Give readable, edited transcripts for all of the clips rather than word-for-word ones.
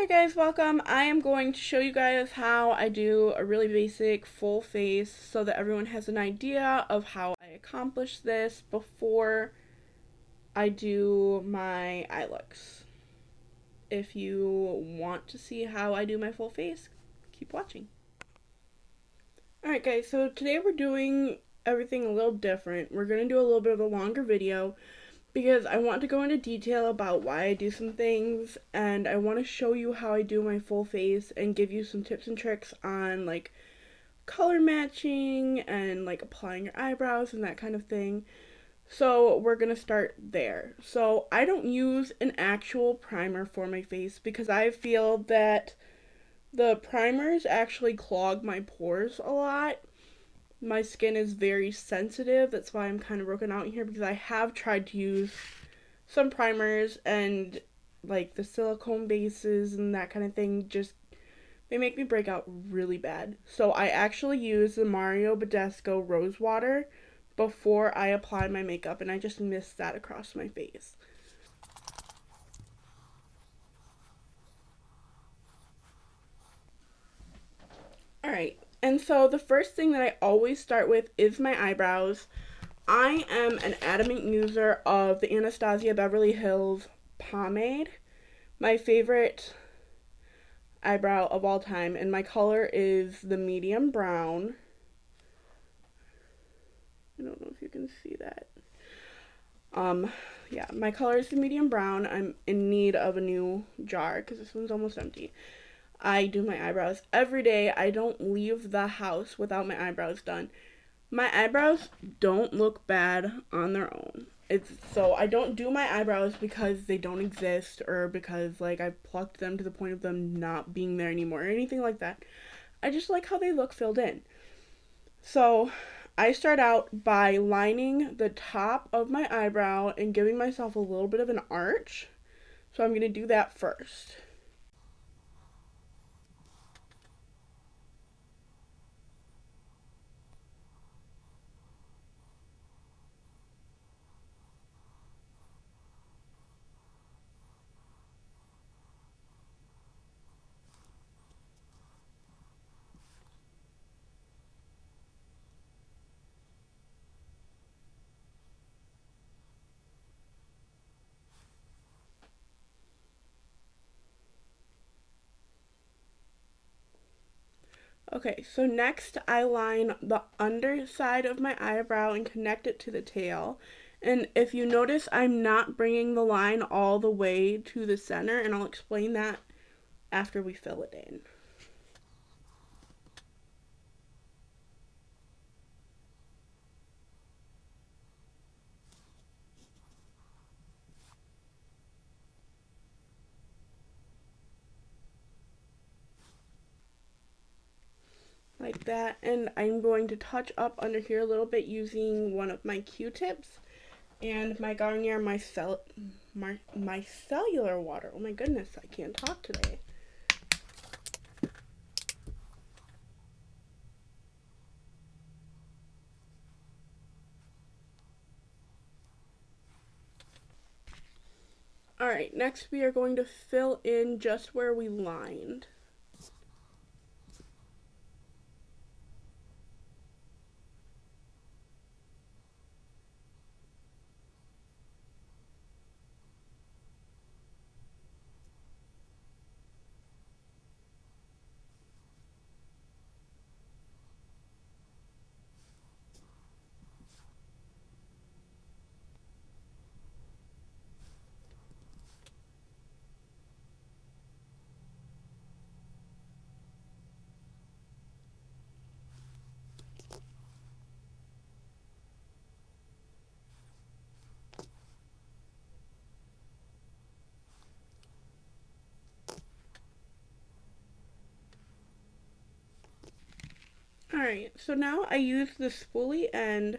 Hi guys, welcome. I am going to show you guys how I do a really basic full face so that everyone has an idea of how I accomplish this before I do my eye looks. If you want to see how I do my full face, keep watching. Alright guys, so today we're doing everything a little different. We're going to do a little bit of a longer video because I want to go into detail about why I do some things, and I want to show you how I do my full face and give you some tips and tricks on like color matching and like applying your eyebrows and that kind of thing. So we're going to start there. So I don't use an actual primer for my face because I feel that the primers actually clog my pores a lot. My skin is very sensitive. That's why I'm kind of broken out here, because I have tried to use some primers and like the silicone bases and that kind of thing, just they make me break out really bad. So I actually use the Mario Badescu Rose Water before I apply my makeup, and I just mist that across my face. Alright, and so the first thing that I always start with is my eyebrows. I am an adamant user of the Anastasia Beverly Hills pomade, my favorite eyebrow of all time, and my color is the medium brown. I don't know if you can see that. Yeah, my color is the medium brown. I'm in need of a new jar because this one's almost empty. I do my eyebrows every day. I don't leave the house without my eyebrows done. My eyebrows don't look bad on their own. So I don't do my eyebrows because they don't exist or because like I plucked them to the point of them not being there anymore or anything like that. I just like how they look filled in. So I start out by lining the top of my eyebrow and giving myself a little bit of an arch. So I'm going to do that first. Okay, so next I line the underside of my eyebrow and connect it to the tail. And if you notice, I'm not bringing the line all the way to the center, and I'll explain that after we fill it in. Like that, and I'm going to touch up under here a little bit using one of my Q-tips and my Garnier Micellar Water. Oh my goodness, I can't talk today. Alright, next we are going to fill in just where we lined. Alright, so now I use the spoolie end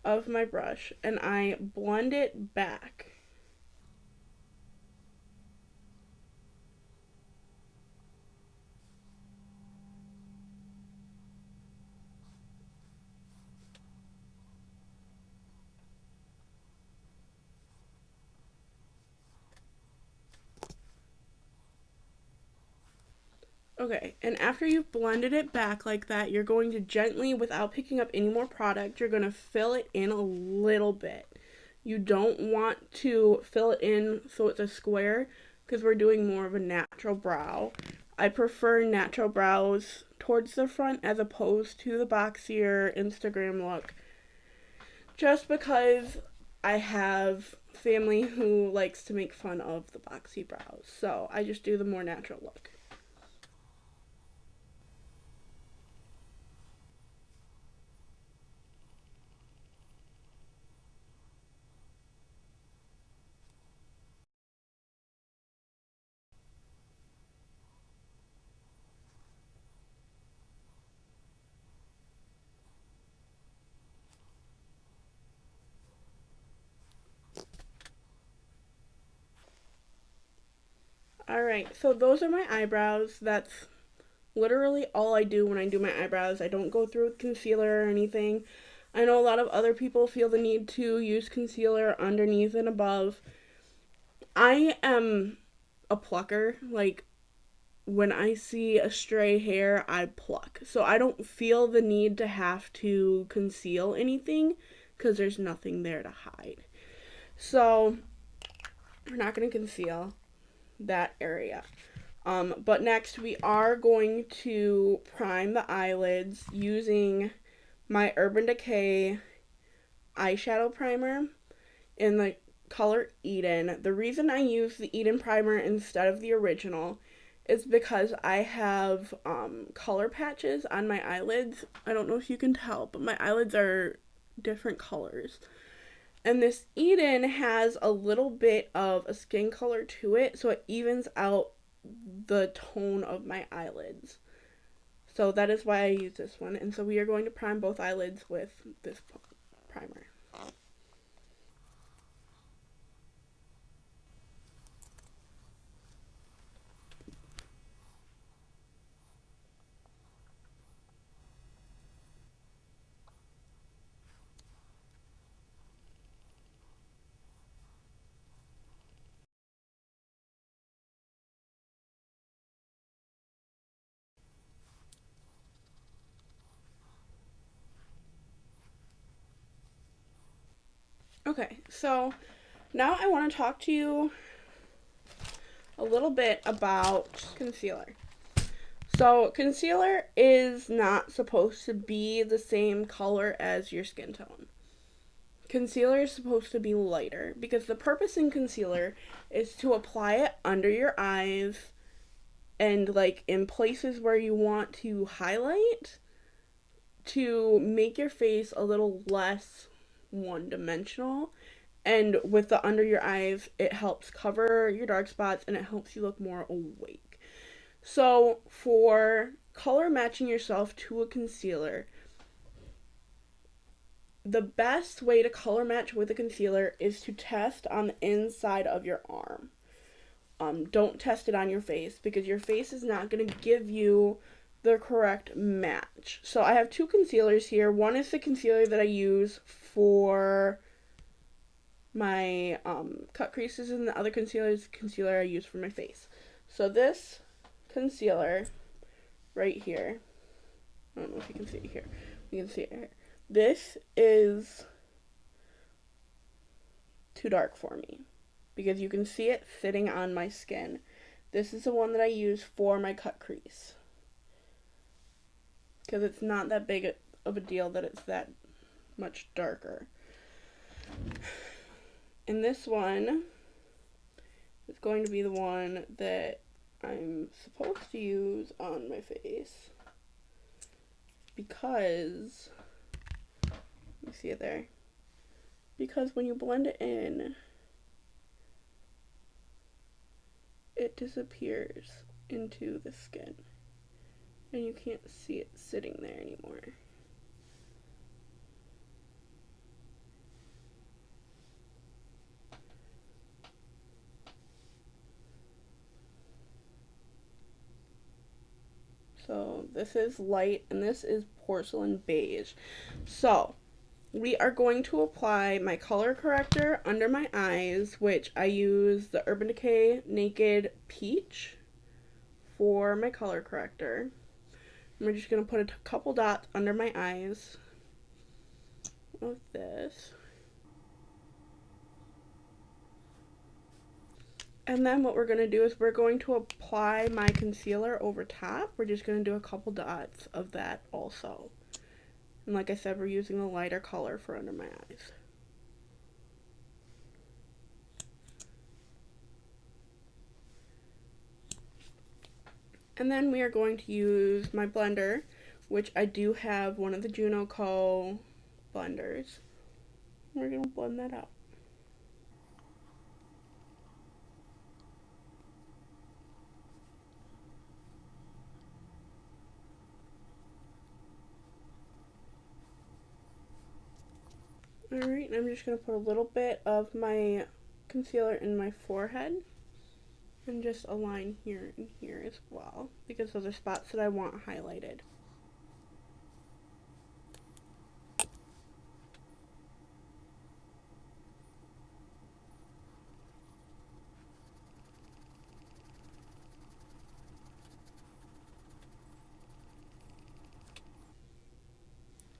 of my brush and I blend it back. Okay, and after you've blended it back like that, you're going to gently, without picking up any more product, you're going to fill it in a little bit. You don't want to fill it in so it's a square because we're doing more of a natural brow. I prefer natural brows towards the front as opposed to the boxier Instagram look, just because I have family who likes to make fun of the boxy brows. So I just do the more natural look. Alright, so those are my eyebrows. That's literally all I do when I do my eyebrows. I don't go through with concealer or anything. I know a lot of other people feel the need to use concealer underneath and above. I am a plucker. Like, when I see a stray hair, I pluck. So I don't feel the need to have to conceal anything because there's nothing there to hide. So we're not going to conceal that area. But next we are going to prime the eyelids using my Urban Decay eyeshadow primer in the color Eden. The reason I use the Eden primer instead of the original is because I have color patches on my eyelids. I don't know if you can tell, but my eyelids are different colors. And this Eden has a little bit of a skin color to it, so it evens out the tone of my eyelids. So that is why I use this one. And so we are going to prime both eyelids with this primer. Okay, so now I want to talk to you a little bit about concealer. So concealer is not supposed to be the same color as your skin tone. Concealer is supposed to be lighter because the purpose in concealer is to apply it under your eyes and like in places where you want to highlight to make your face a little less one-dimensional. And with the under your eyes, it helps cover your dark spots and it helps you look more awake. So for color matching yourself to a concealer, the best way to color match with a concealer is to test on the inside of your arm. Don't test it on your face because your face is not going to give you the correct match. So I have two concealers here. One is the concealer that I use for my cut creases, and the other concealer is the concealer I use for my face. So this concealer right here, I don't know if you can see it here. You can see it here. This is too dark for me because you can see it sitting on my skin. This is the one that I use for my cut crease because it's not that big of a deal that it's that much darker. And this one is going to be the one that I'm supposed to use on my face because, you see it there? Because when you blend it in, it disappears into the skin and you can't see it sitting there anymore. So this is light and this is porcelain beige. So we are going to apply my color corrector under my eyes, which I use the Urban Decay Naked Peach for my color corrector. We're just going to put a couple dots under my eyes of this. And then what we're going to do is we're going to apply my concealer over top. We're just going to do a couple dots of that also. And like I said, we're using the lighter color for under my eyes. And then we are going to use my blender, which I do have one of the Juno Co. blenders. We're going to blend that out. Alright, I'm just going to put a little bit of my concealer in my forehead and just a line here and here as well, because those are spots that I want highlighted.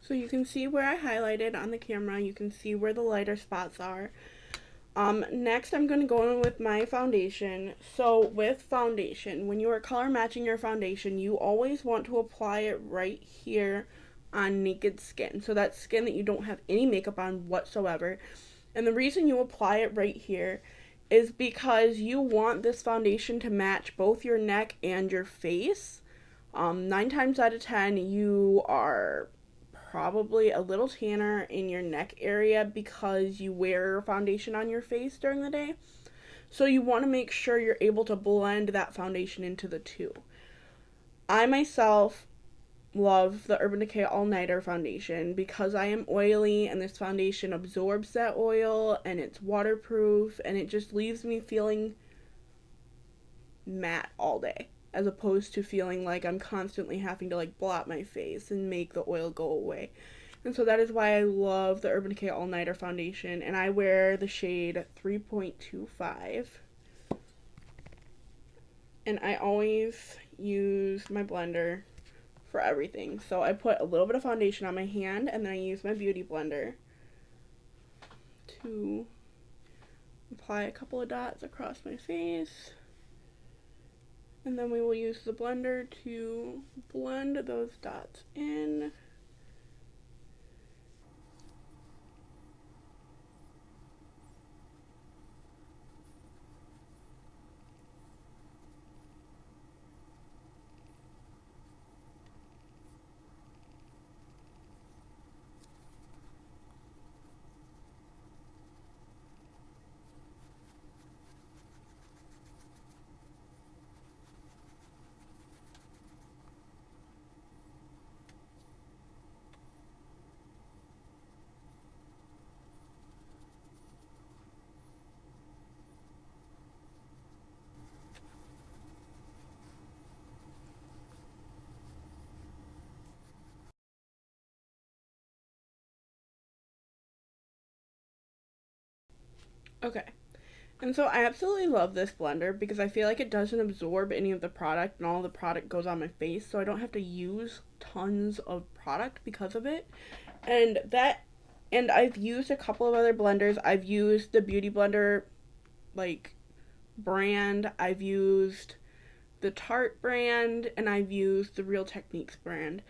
So you can see where I highlighted on the camera, you can see where the lighter spots are. Next I'm going to go in with my foundation. So with foundation, when you are color matching your foundation, you always want to apply it right here on naked skin. So that's skin that you don't have any makeup on whatsoever. And the reason you apply it right here is because you want this foundation to match both your neck and your face. 9 times out of 10, you are probably a little tanner in your neck area because you wear foundation on your face during the day. So you want to make sure you're able to blend that foundation into the two. I myself love the Urban Decay All Nighter foundation because I am oily and this foundation absorbs that oil and it's waterproof and it just leaves me feeling matte all day, as opposed to feeling like I'm constantly having to like blot my face and make the oil go away. And so that is why I love the Urban Decay All Nighter foundation, and I wear the shade 3.25. And I always use my blender for everything. So I put a little bit of foundation on my hand and then I use my beauty blender to apply a couple of dots across my face. And then we will use the blender to blend those dots in. Okay. And so I absolutely love this blender because I feel like it doesn't absorb any of the product and all the product goes on my face, so I don't have to use tons of product because of it. And I've used a couple of other blenders. I've used the Beauty Blender like brand. I've used the Tarte brand and I've used the Real Techniques brand.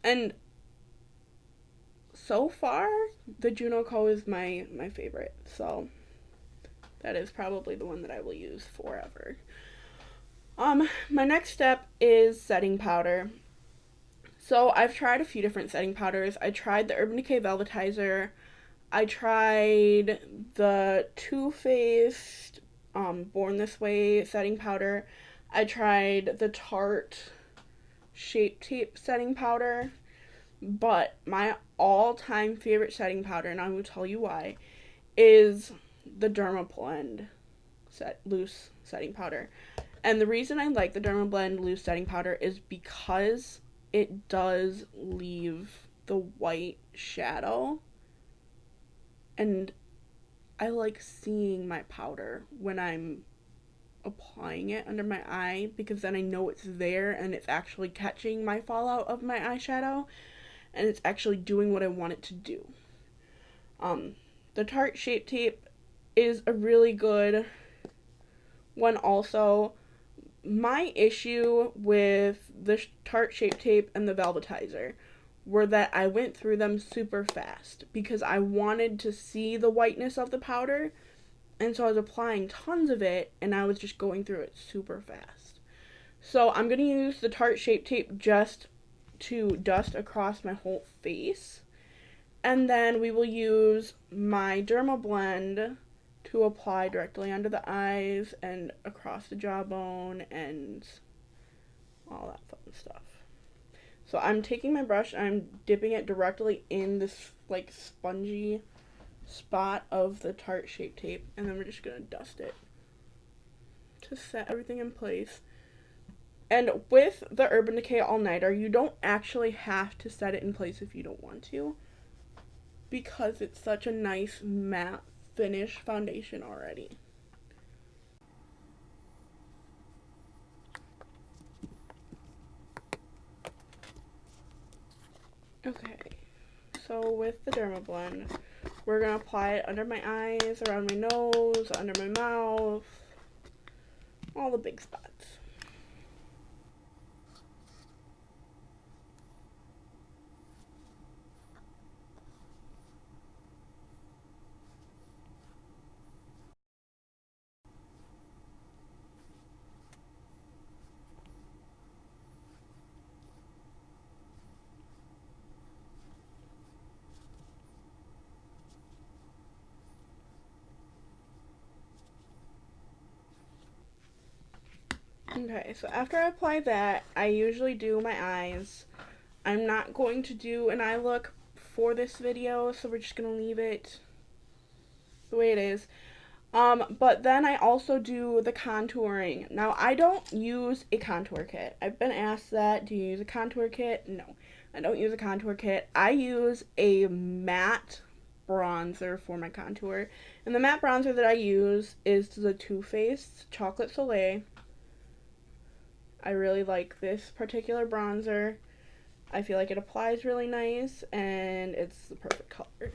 And so far, the Juno Co is my favorite. So that is probably the one that I will use forever. My next step is setting powder. So I've tried a few different setting powders. I tried the Urban Decay Velvetizer. I tried the Too Faced Born This Way setting powder. I tried the Tarte Shape Tape setting powder. But my all-time favorite setting powder, and I will tell you why, is the Dermablend loose setting powder. And the reason I like the Dermablend loose setting powder is because it does leave the white shadow, and I like seeing my powder when I'm applying it under my eye, because then I know it's there and it's actually catching my fallout of my eyeshadow and it's actually doing what I want it to do. The Tarte Shape Tape is a really good one also. My issue with the Tarte Shape Tape and the Velvetizer were that I went through them super fast because I wanted to see the whiteness of the powder, and so I was applying tons of it and I was just going through it super fast. So I'm going to use the Tarte Shape Tape just to dust across my whole face, and then we will use my Dermablend to apply directly under the eyes and across the jawbone and all that fun stuff. So I'm taking my brush and I'm dipping it directly in this like spongy spot of the Tarte Shape Tape, and then we're just going to dust it to set everything in place. And with the Urban Decay All Nighter, you don't actually have to set it in place if you don't want to, because it's such a nice matte finish foundation already. Okay, so with the Dermablend, we're going to apply it under my eyes, around my nose, under my mouth, all the big spots. Okay, so after I apply that, I usually do my eyes. I'm not going to do an eye look for this video, so we're just going to leave it the way it is. But then I also do the contouring. Now, I don't use a contour kit. I've been asked that. Do you use a contour kit? No, I don't use a contour kit. I use a matte bronzer for my contour. And the matte bronzer that I use is the Too Faced Chocolate Soleil. I really like this particular bronzer. I feel like it applies really nice, and it's the perfect color.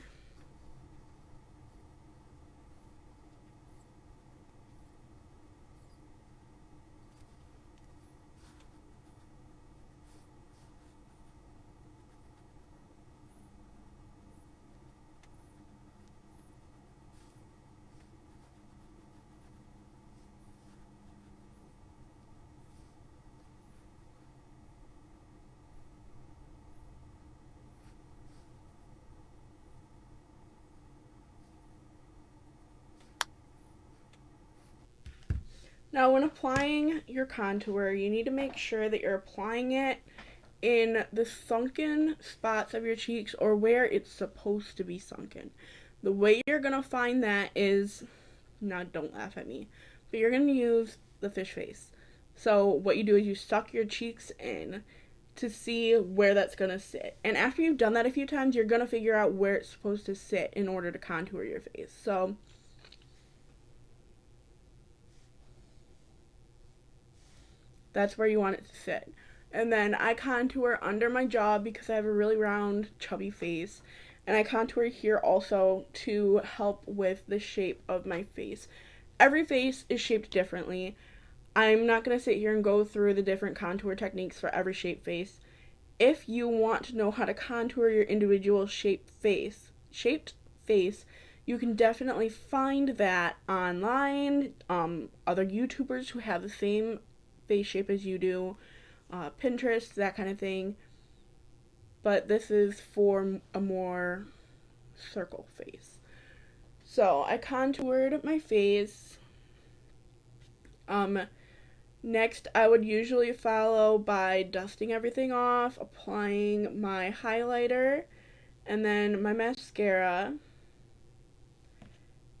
Now, when applying your contour, you need to make sure that you're applying it in the sunken spots of your cheeks, or where it's supposed to be sunken. The way you're going to find that is, now don't laugh at me, but you're going to use the fish face. So what you do is you suck your cheeks in to see where that's going to sit. And after you've done that a few times, you're going to figure out where it's supposed to sit in order to contour your face. So that's where you want it to sit. And then I contour under my jaw because I have a really round, chubby face. And I contour here also to help with the shape of my face. Every face is shaped differently. I'm not going to sit here and go through the different contour techniques for every shaped face. If you want to know how to contour your individual shaped face, you can definitely find that online. Other YouTubers who have the same face shape as you do, Pinterest, that kind of thing. But this is for a more circle face. So I contoured my face. Next, I would usually follow by dusting everything off, applying my highlighter, and then my mascara,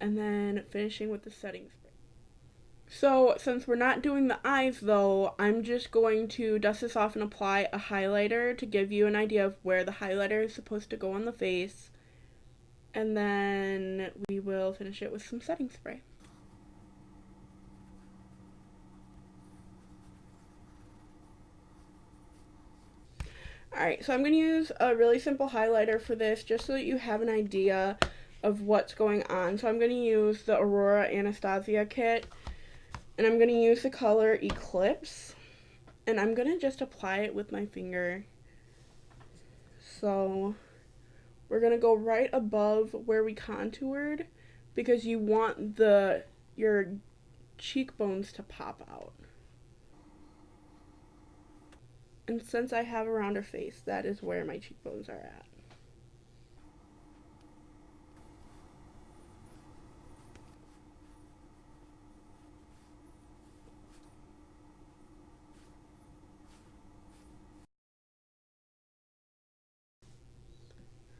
and then finishing with the setting spray. So, since we're not doing the eyes though, I'm just going to dust this off and apply a highlighter to give you an idea of where the highlighter is supposed to go on the face. And then we will finish it with some setting spray. Alright, so I'm going to use a really simple highlighter for this just so that you have an idea of what's going on. So I'm going to use the Aurora Anastasia kit, and I'm going to use the color Eclipse, and I'm going to just apply it with my finger. So we're going to go right above where we contoured because you want your cheekbones to pop out. And since I have a rounder face, that is where my cheekbones are at.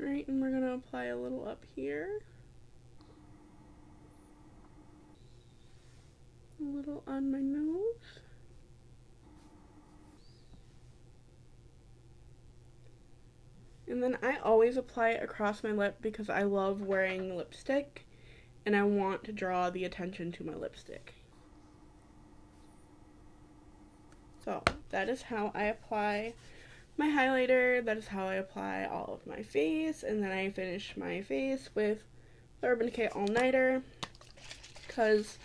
Alright, and we're going to apply a little up here. A little on my nose. And then I always apply it across my lip because I love wearing lipstick and I want to draw the attention to my lipstick. So that is how I apply my highlighter. That is how I apply all of my face. And then I finish my face with the Urban Decay All Nighter because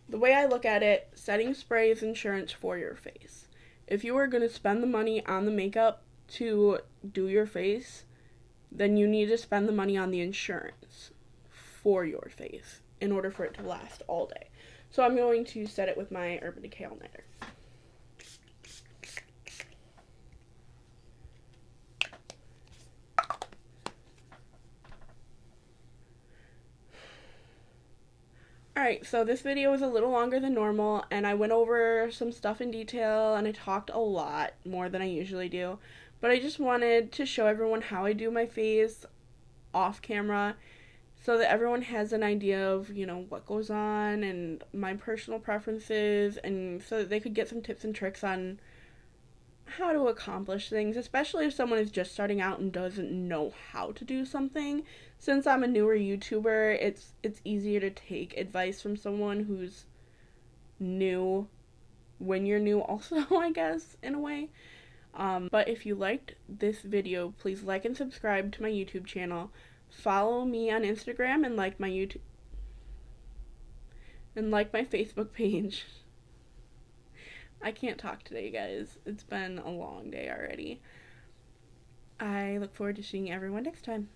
the way I look at it, setting spray is insurance for your face. If you are going to spend the money on the makeup to do your face, then you need to spend the money on the insurance for your face in order for it to last all day. So I'm going to set it with my Urban Decay All Nighter. Alright, so this video was a little longer than normal, and I went over some stuff in detail, and I talked a lot, more than I usually do. But I just wanted to show everyone how I do my face off camera, so that everyone has an idea of, what goes on, and my personal preferences, and so that they could get some tips and tricks on how to accomplish things, especially if someone is just starting out and doesn't know how to do something. Since I'm a newer YouTuber, it's easier to take advice from someone who's new when you're new also, I guess, in a way. But if you liked this video, please like and subscribe to my YouTube channel. Follow me on Instagram and like my Facebook page. I can't talk today, guys. It's been a long day already. I look forward to seeing everyone next time.